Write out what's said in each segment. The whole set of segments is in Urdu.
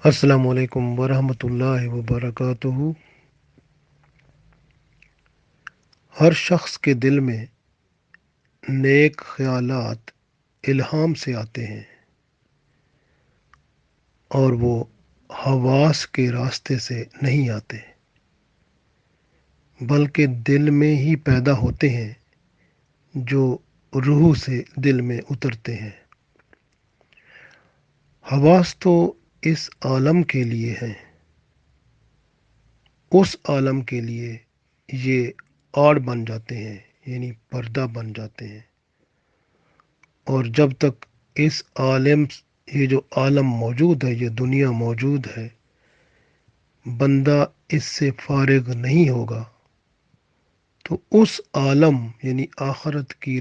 السلام علیکم ورحمۃ اللہ وبرکاتہ۔ ہر شخص کے دل میں نیک خیالات الہام سے آتے ہیں اور وہ حواس کے راستے سے نہیں آتے بلکہ دل میں ہی پیدا ہوتے ہیں، جو روح سے دل میں اترتے ہیں۔ حواس تو اس عالم کے لیے ہیں، اس عالم کے لیے یہ آڑ بن جاتے ہیں، یعنی پردہ بن جاتے ہیں۔ اور جب تک اس عالم یہ جو عالم موجود ہے، یہ دنیا موجود ہے، بندہ اس سے فارغ نہیں ہوگا تو اس عالم یعنی آخرت کی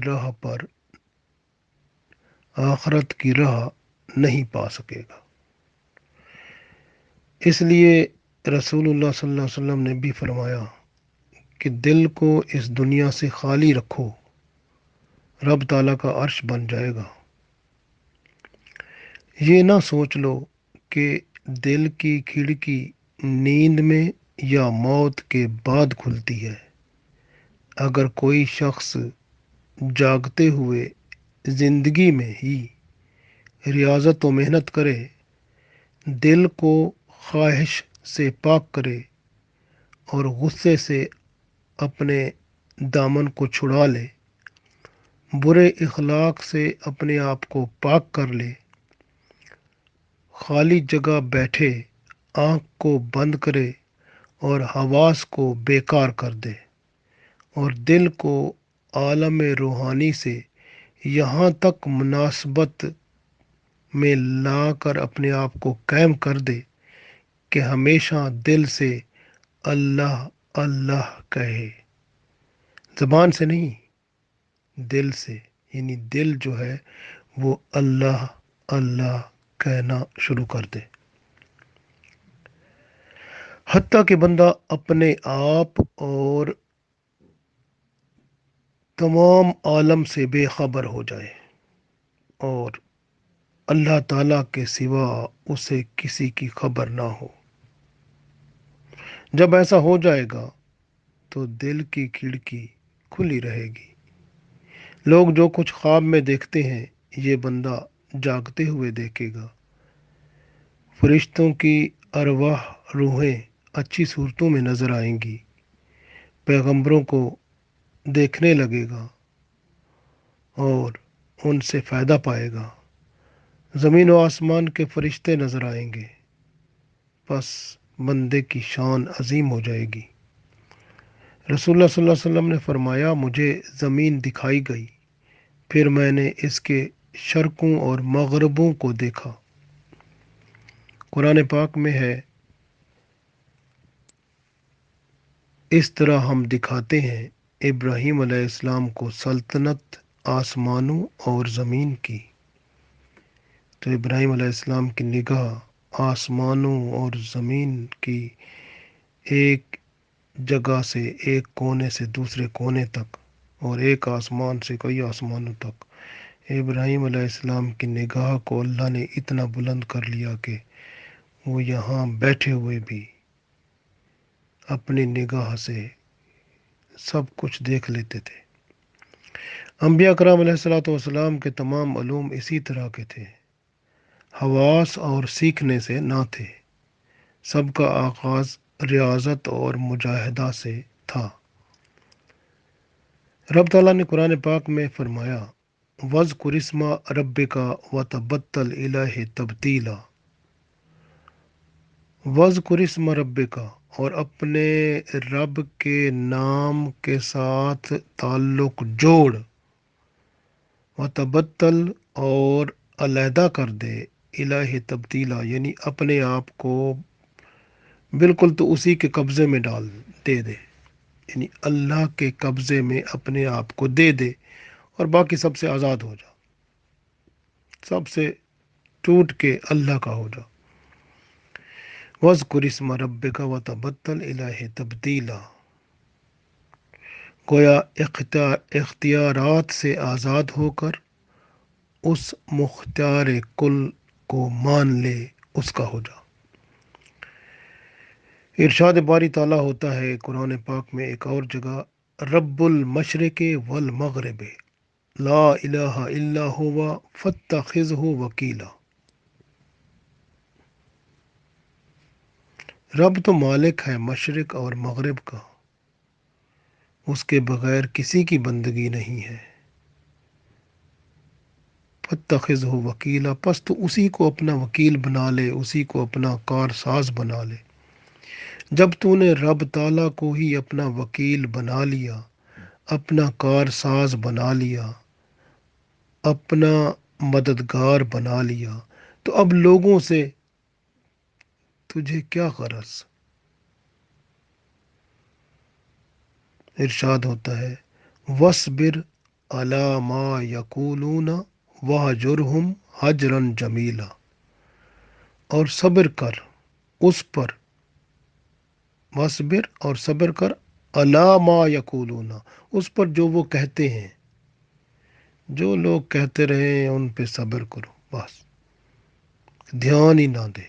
راہ نہیں پا سکے گا۔ اس لیے رسول اللہ صلی اللہ علیہ وسلم نے بھی فرمایا کہ دل کو اس دنیا سے خالی رکھو، رب تعالیٰ کا عرش بن جائے گا۔ یہ نہ سوچ لو کہ دل کی کھڑکی نیند میں یا موت کے بعد کھلتی ہے۔ اگر کوئی شخص جاگتے ہوئے زندگی میں ہی ریاضت و محنت کرے، دل کو خواہش سے پاک کرے اور غصے سے اپنے دامن کو چھڑا لے، برے اخلاق سے اپنے آپ کو پاک کر لے، خالی جگہ بیٹھے، آنکھ کو بند کرے اور حواس کو بیکار کر دے اور دل کو عالم روحانی سے یہاں تک مناسبت میں لا کر اپنے آپ کو قائم کر دے کہ ہمیشہ دل سے اللہ اللہ کہے، زبان سے نہیں، دل سے، یعنی دل جو ہے وہ اللہ اللہ کہنا شروع کر دے، حتیٰ کہ بندہ اپنے آپ اور تمام عالم سے بے خبر ہو جائے اور اللہ تعالیٰ کے سوا اسے کسی کی خبر نہ ہو۔ جب ایسا ہو جائے گا تو دل کی کھڑکی کھلی رہے گی۔ لوگ جو کچھ خواب میں دیکھتے ہیں یہ بندہ جاگتے ہوئے دیکھے گا۔ فرشتوں کی ارواح روحیں اچھی صورتوں میں نظر آئیں گی، پیغمبروں کو دیکھنے لگے گا اور ان سے فائدہ پائے گا۔ زمین و آسمان کے فرشتے نظر آئیں گے، پس بندے کی شان عظیم ہو جائے گی۔ رسول اللہ صلی اللہ علیہ وسلم نے فرمایا، مجھے زمین دکھائی گئی، پھر میں نے اس کے شرقوں اور مغربوں کو دیکھا۔ قرآن پاک میں ہے، اس طرح ہم دکھاتے ہیں ابراہیم علیہ السلام کو سلطنت آسمانوں اور زمین کی۔ تو ابراہیم علیہ السلام کی نگاہ آسمانوں اور زمین کی ایک جگہ سے، ایک کونے سے دوسرے کونے تک، اور ایک آسمان سے کئی آسمانوں تک، ابراہیم علیہ السلام کی نگاہ کو اللہ نے اتنا بلند کر لیا کہ وہ یہاں بیٹھے ہوئے بھی اپنی نگاہ سے سب کچھ دیکھ لیتے تھے۔ انبیاء کرام علیہ الصلوۃ والسلام کے تمام علوم اسی طرح کے تھے، حواس اور سیکھنے سے نہ تھے۔ سب کا آغاز ریاضت اور مجاہدہ سے تھا۔ رب تعالیٰ نے قرآن پاک میں فرمایا، وَاذْكُرِ اسْمَ رَبِّكَ وَتَبَتَّلْ إِلَيْهِ تَبْتِيلًا۔ وَاذْكُرِ اسْمَ رَبِّكَ، اور اپنے رب کے نام کے ساتھ تعلق جوڑ، وَتَبَتَّلْ، اور علیحدہ کر دے، الہ تبدیلا، یعنی اپنے آپ کو بالکل تو اسی کے قبضے میں دے دے، یعنی اللہ کے قبضے میں اپنے آپ کو دے دے اور باقی سب سے آزاد ہو جا، سب سے ٹوٹ کے اللہ کا ہو جا۔ وَاذْكُرِ اسْمَ رَبِّكَ وَتَبَتَّلْ إِلَيْهِ تَبْتِيلًا، گویا اختیارات سے آزاد ہو کر اس مختار کل کو مان لے، اس کا ہو جا۔ ارشاد باری تعالیٰ ہوتا ہے قرآن پاک میں ایک اور جگہ، رب المشرق والمغرب لا الہ الا ہوا فاتخذہ وکیلا۔ رب تو مالک ہے مشرق اور مغرب کا، اس کے بغیر کسی کی بندگی نہیں ہے۔ فاتخذہ وکیلا، پس تو اسی کو اپنا وکیل بنا لے، اسی کو اپنا کار ساز بنا لے۔ جب تو نے رب تعالیٰ کو ہی اپنا وکیل بنا لیا، اپنا کار ساز بنا لیا، اپنا مددگار بنا لیا، تو اب لوگوں سے تجھے کیا غرض؟ ارشاد ہوتا ہے وَاصْبِرْ عَلَىٰ مَا يَقُولُونَ وَاهْجُرْهُمْ هَجْرًا جَمِيلًا، اور صبر کر اس پر، وَاصْبِرْ اور صبر کر، عَلَىٰ مَا يَقُولُونَ اس پر جو وہ کہتے ہیں، جو لوگ کہتے رہیں ان پہ صبر کرو، بس دھیان ہی نہ دے،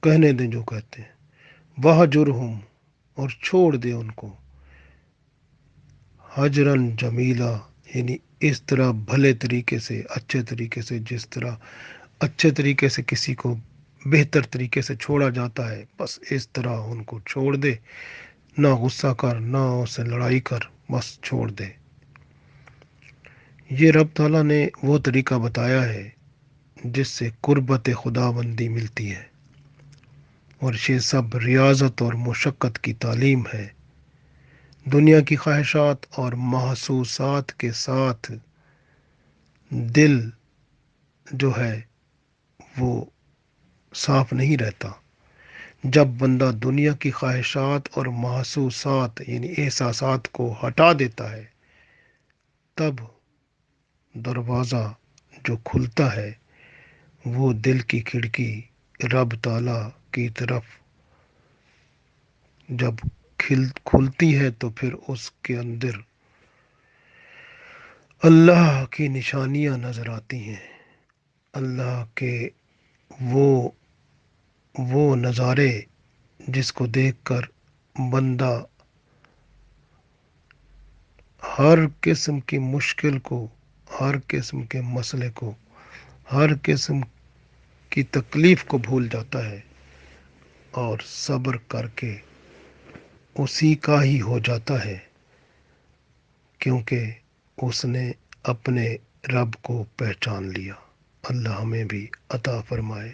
کہنے دیں جو کہتے ہیں۔ وَاهْجُرْهُمْ اور چھوڑ دے ان کو، حجرًا جمیلا یعنی اس طرح بھلے طریقے سے، اچھے طریقے سے، جس طرح اچھے طریقے سے کسی کو بہتر طریقے سے چھوڑا جاتا ہے، بس اس طرح ان کو چھوڑ دے، نہ غصہ کر، نہ اس سے لڑائی کر، بس چھوڑ دے۔ یہ رب تعالیٰ نے وہ طریقہ بتایا ہے جس سے قربت خداوندی ملتی ہے، اور یہ سب ریاضت اور مشقت کی تعلیم ہے۔ دنیا کی خواہشات اور محسوسات کے ساتھ دل جو ہے وہ صاف نہیں رہتا۔ جب بندہ دنیا کی خواہشات اور محسوسات یعنی احساسات کو ہٹا دیتا ہے، تب دروازہ جو کھلتا ہے وہ دل کی کھڑکی رب تعالیٰ کی طرف جب کھلتی ہے، تو پھر اس کے اندر اللہ کی نشانیاں نظر آتی ہیں، اللہ کے وہ وہ نظارے جس کو دیکھ کر بندہ ہر قسم کی مشکل کو، ہر قسم کے مسئلے کو، ہر قسم کی تکلیف کو بھول جاتا ہے، اور صبر کر کے اسی کا ہی ہو جاتا ہے، کیونکہ اس نے اپنے رب کو پہچان لیا۔ اللہ ہمیں بھی عطا فرمائے۔